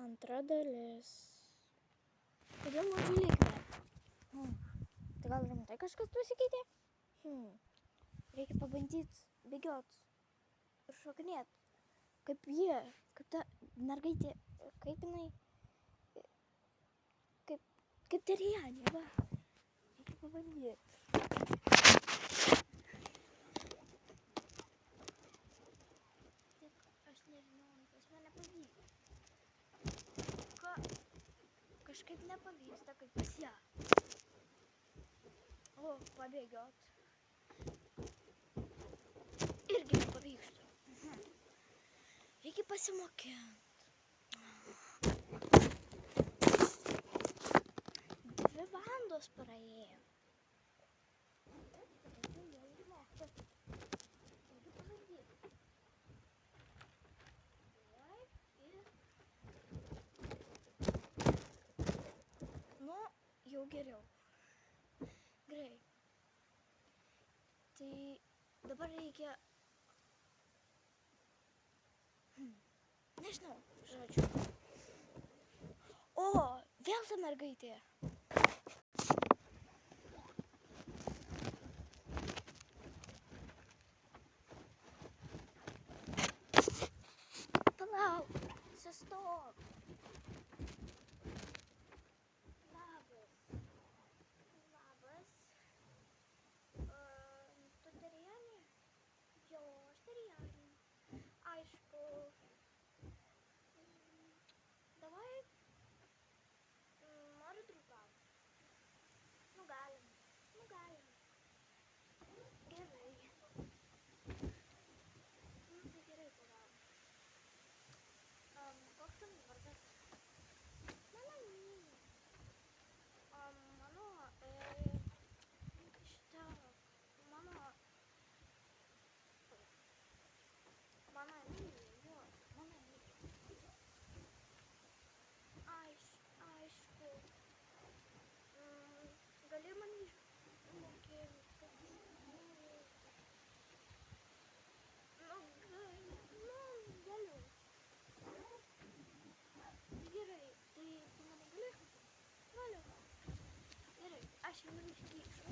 Antra dalis. Kodėl žodžiu lygmė? Tai gal rimtai kažkas pasikeitė? Reikia pabandyti bėgiot ir šokinėt. Kaip jie, kaip ta mergaitė, kaip jinai, kaip Terianė, va. Reikia pabandyti. Aš nežinau, pas mane pavyko. Kažkaip nepavyksta, kaip pas ją. O, pabėgiot. Irgi nepavyksta. Reikia pasimokinti. 2 valandos praėjo. Jau geriau. Gerai. Tai dabar reikia... Nežinau, žodžiu. O, vėl ta mergaitė. Palauk, sustok. Aš jau iškyšiu.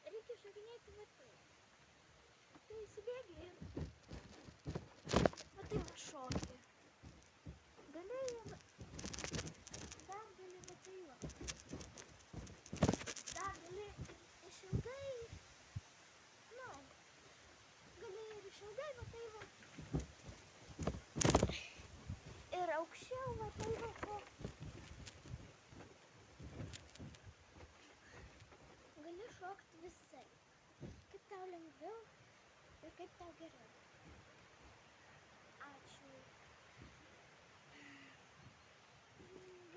Reikia šokinėti vatai. Tai įsibėgi ir... Va tai va šokį. Gali ir... Dar gali va tai va. Dar gali išilgai... Nu, gali ir išilgai va tai va. Ir aukščiau va tai va ko. Gali šokti visai. Kaip tau lengviau ir kaip tau geriau. Ačiū.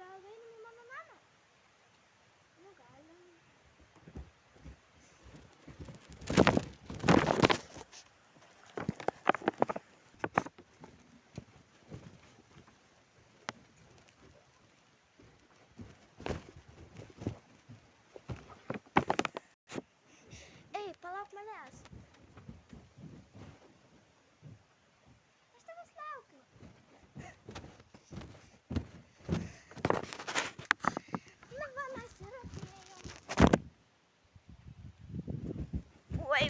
Gal einam į mano namą? Nu, galim. Palauk manęs. Aš tavęs laukiu. Na va, mes ir atėjom. Oi.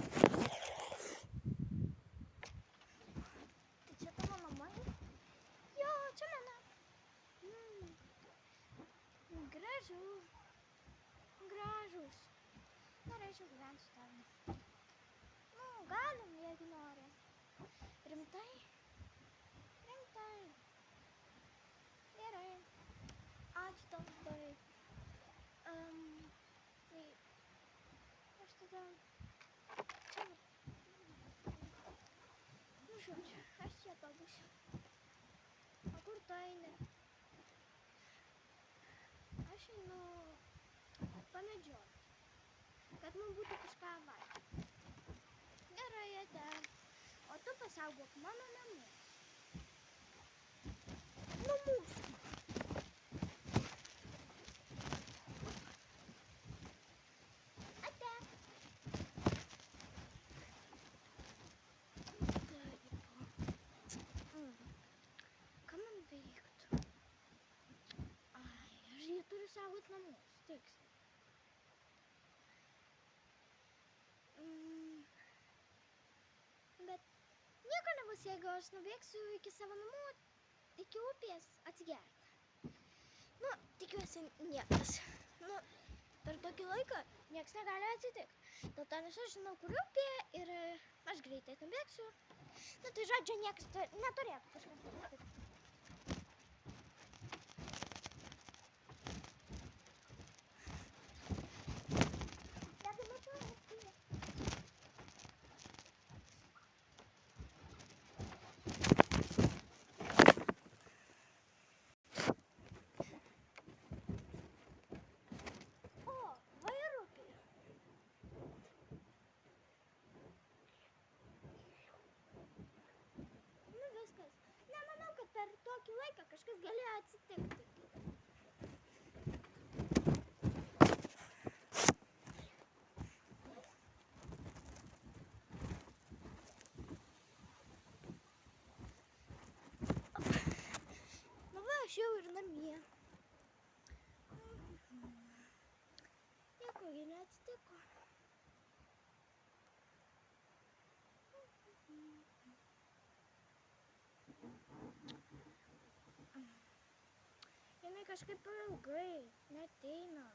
Tai čia tavo namai? Jo, čia mano. Gražus. Gražus. Norėčiau gyventi su tavimi. Nu, galim, jeigu nori. Rimtai? Rimtai. Gerai. Ačiū tau labai. Tai aš tada... Čia. Nu, žodžiu, aš čia pabūsiu. O kur tu eini? Aš einu pamedžioti. Kad mums būtų kažką valgyti. Gerai, ate. O tu pasaugok mano namus. Nu, mūsų. Ate. namus, tiksliai. Bet nieko nebus, jeigu aš nubėgsiu iki savo namų, iki upės atsigerti. Nu, tikiuosi niekas. Nu, per tokį laiką nieks negali atsitikti. Dėl to, nes aš žinau, kur upė ir aš greitai nubėgsiu. Nu, tai žodžiu, niekas neturėtų kažkas atsitikti. Per tokį laiką kažkas galėjo atsitikti. Nu va, aš jau ir namie. Nieko gi neatsitiko. Jinai kažkaip per ilgai neateina.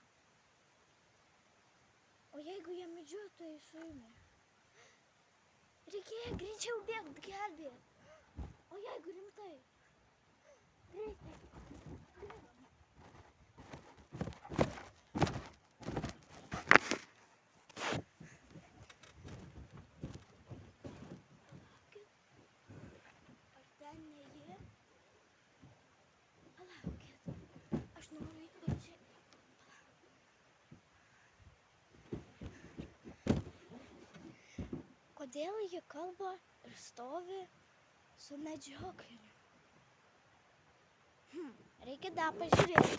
O jeigu jie medžiotojai suėmė? Reikėjo greičiau bėgt, gelbėt. O jeigu rimtai? Greitai. Ar ten ne jie? Palaukit. Aš noriu į pačią. Kodėl jie kalba ir stovi su medžiokliu? Reikia dar pažiūrėti.